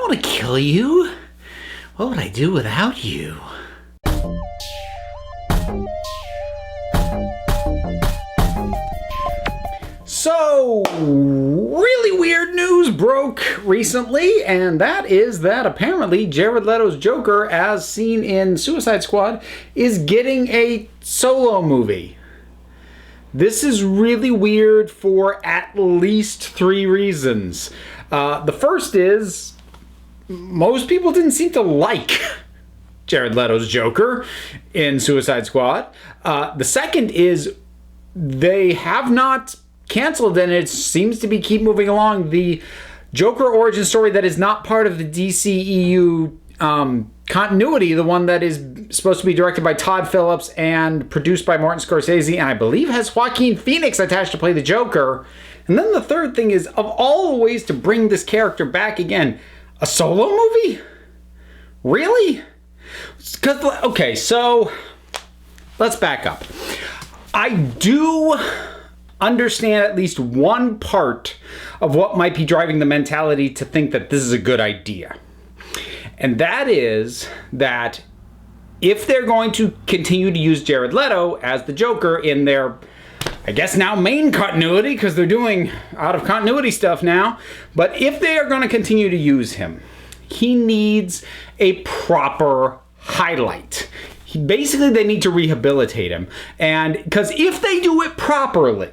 don't want to kill you. What would I do without you? So, really weird news broke recently, and that is that apparently Jared Leto's Joker, as seen in Suicide Squad, is getting a solo movie. This is really weird for at least 3 reasons. The first is, most people didn't seem to like Jared Leto's Joker in Suicide Squad. The second is, they have not canceled, and it seems to be keep moving along, the Joker origin story that is not part of the DCEU continuity, the one that is supposed to be directed by Todd Phillips and produced by Martin Scorsese, and I believe has Joaquin Phoenix attached to play the Joker. And then the third thing is, of all the ways to bring this character back again, a solo movie? Really? Okay, so let's back up. I do understand at least one part of what might be driving the mentality to think that this is a good idea. And that is that if they're going to continue to use Jared Leto as the Joker in their, I guess now, main continuity, because they're doing out of continuity stuff now, but if they are going to continue to use him, he needs a proper highlight. Basically, they need to rehabilitate him. And because if they do it properly,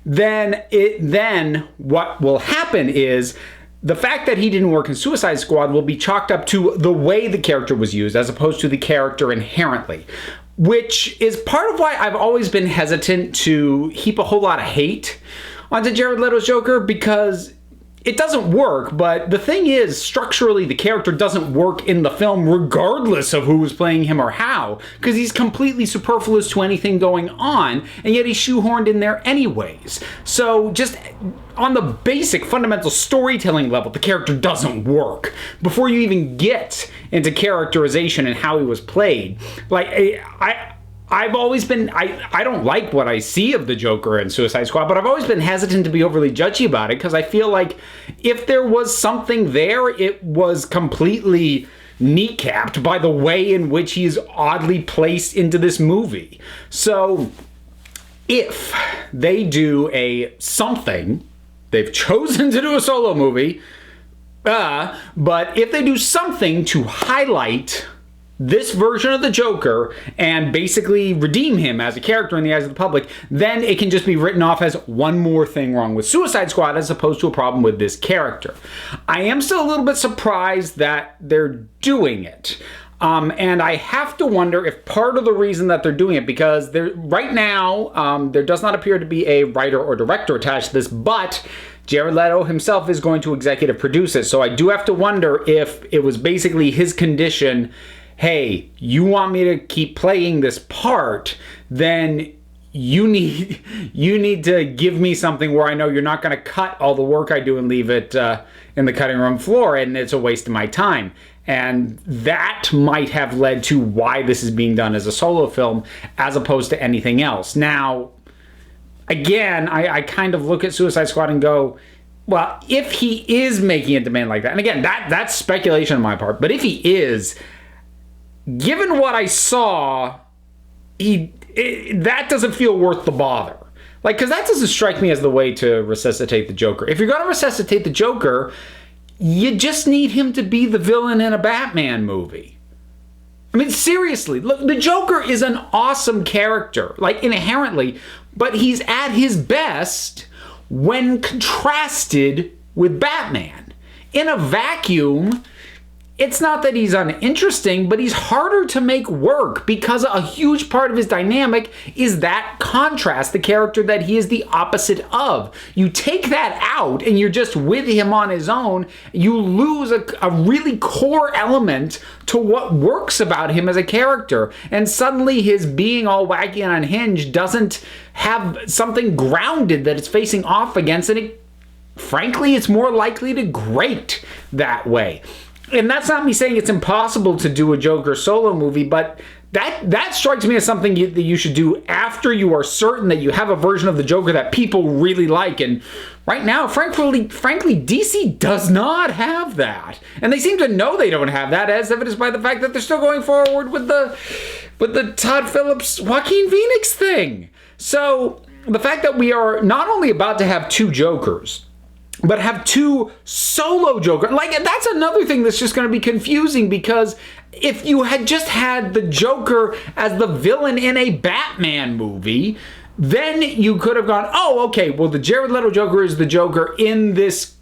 then what will happen is the fact that he didn't work in Suicide Squad will be chalked up to the way the character was used as opposed to the character inherently, which is part of why I've always been hesitant to heap a whole lot of hate onto Jared Leto's Joker, because it doesn't work. But the thing is, structurally, the character doesn't work in the film regardless of who is playing him or how, because he's completely superfluous to anything going on, and yet he's shoehorned in there anyways. So just on the basic fundamental storytelling level, the character doesn't work before you even get into characterization and how he was played. Like, I've always been, I don't like what I see of the Joker in Suicide Squad, but I've always been hesitant to be overly judgy about it, because I feel like if there was something there, it was completely kneecapped by the way in which he's oddly placed into this movie. So if they do something, they've chosen to do a solo movie, but if they do something to highlight this version of the Joker and basically redeem him as a character in the eyes of the public, then it can just be written off as one more thing wrong with Suicide Squad as opposed to a problem with this character. I am still a little bit surprised that they're doing it. And I have to wonder if part of the reason that they're doing it, because right now there does not appear to be a writer or director attached to this, but Jared Leto himself is going to executive produce it. So I do have to wonder if it was basically his condition, hey, you want me to keep playing this part, then you need to give me something where I know you're not going to cut all the work I do and leave it in the cutting room floor, and it's a waste of my time. And that might have led to why this is being done as a solo film as opposed to anything else. Now, again, I kind of look at Suicide Squad and go, well, if he is making a demand like that, and again, that's speculation on my part, but if he is, given what I saw, that doesn't feel worth the bother. Like, because that doesn't strike me as the way to resuscitate the Joker. If you're going to resuscitate the Joker, you just need him to be the villain in a Batman movie. I mean, seriously, look, the Joker is an awesome character, like, inherently, but he's at his best when contrasted with Batman. In a vacuum, it's not that he's uninteresting, but he's harder to make work because a huge part of his dynamic is that contrast, the character that he is the opposite of. You take that out and you're just with him on his own, you lose a really core element to what works about him as a character. And suddenly his being all wacky and unhinged doesn't have something grounded that it's facing off against, and frankly, it's more likely to grate that way. And that's not me saying it's impossible to do a Joker solo movie, but that strikes me as something that you should do after you are certain that you have a version of the Joker that people really like. And Right now, frankly, DC does not have that. And they seem to know they don't have that, as evidenced by the fact that they're still going forward with the Todd Phillips, Joaquin Phoenix thing. So the fact that we are not only about to have two Jokers, but have two solo Jokers, like, that's another thing that's just going to be confusing, because if you had just had the Joker as the villain in a Batman movie, then you could have gone, oh, okay, well, the Jared Leto Joker is the Joker in this,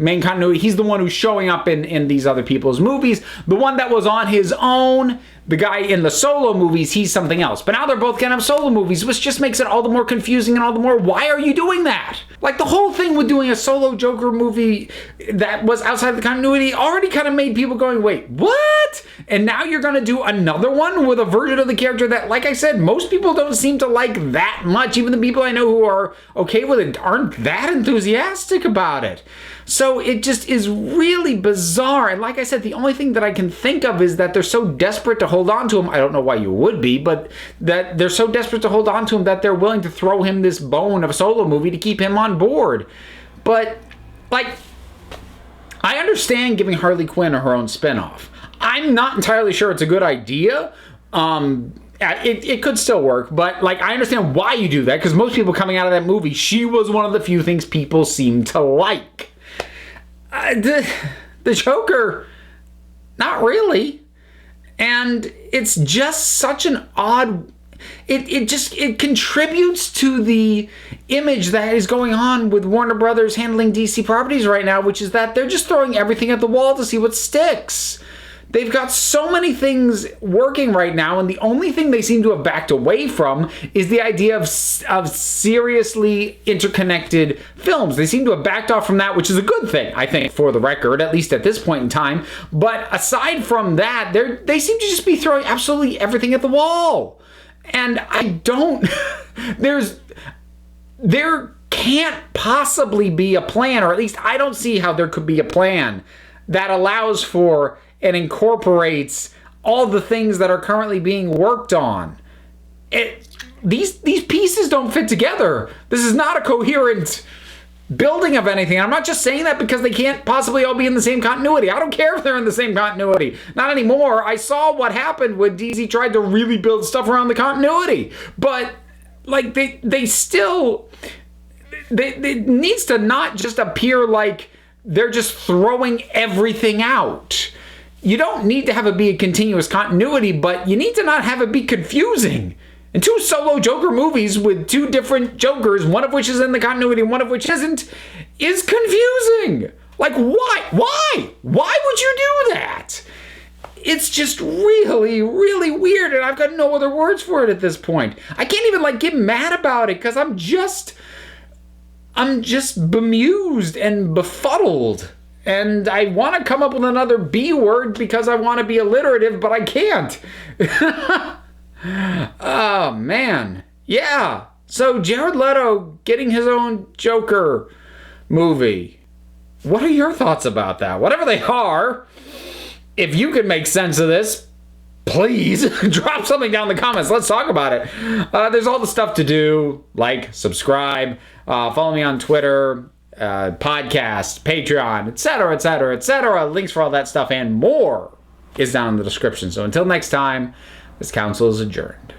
main continuity. He's the one who's showing up in these other people's movies. The one that was on his own, the guy in the solo movies, he's something else. But now they're both going to have solo movies, which just makes it all the more confusing and all the more, why are you doing that? Like, the whole thing with doing a solo Joker movie that was outside the continuity already kind of made people going, wait, what? And now you're going to do another one with a version of the character that, like I said, most people don't seem to like that much. Even the people I know who are okay with it aren't that enthusiastic about it. So it just is really bizarre. And like I said, the only thing that I can think of is that they're so desperate to hold on to him. I don't know why you would be, but that they're so desperate to hold on to him that they're willing to throw him this bone of a solo movie to keep him on board. But, like, I understand giving Harley Quinn her own spinoff. I'm not entirely sure it's a good idea. It could still work, but, like, I understand why you do that, because most people coming out of that movie, she was one of the few things people seem to like. The Joker, not really. And it's just such an odd... It contributes to the image that is going on with Warner Brothers handling DC properties right now, which is that they're just throwing everything at the wall to see what sticks. They've got so many things working right now, and the only thing they seem to have backed away from is the idea of seriously interconnected films. They seem to have backed off from that, which is a good thing, I think, for the record, at least at this point in time. But aside from that, they seem to just be throwing absolutely everything at the wall. And I don't... There can't possibly be a plan, or at least I don't see how there could be a plan that allows for and incorporates all the things that are currently being worked on. These pieces don't fit together. This is not a coherent building of anything. I'm not just saying that because they can't possibly all be in the same continuity. I don't care if they're in the same continuity. Not anymore. I saw what happened when DC tried to really build stuff around the continuity. But, like, they still... It needs to not just appear like they're just throwing everything out. You don't need to have it be a continuous continuity, but you need to not have it be confusing. And two solo Joker movies with two different Jokers, one of which is in the continuity and one of which isn't, is confusing. Like, why? Why? Why would you do that? It's just really, really weird, and I've got no other words for it at this point. I can't even, like, get mad about it, because I'm just bemused and befuddled. And I want to come up with another B word because I want to be alliterative, but I can't. Oh, man. Yeah. So Jared Leto getting his own Joker movie. What are your thoughts about that? Whatever they are, if you can make sense of this, please drop something down in the comments. Let's talk about it. There's all the stuff to do, like, subscribe, follow me on Twitter, podcast, Patreon, etc., etc., etc. Links for all that stuff and more is down in the description. So until next time, this council is adjourned.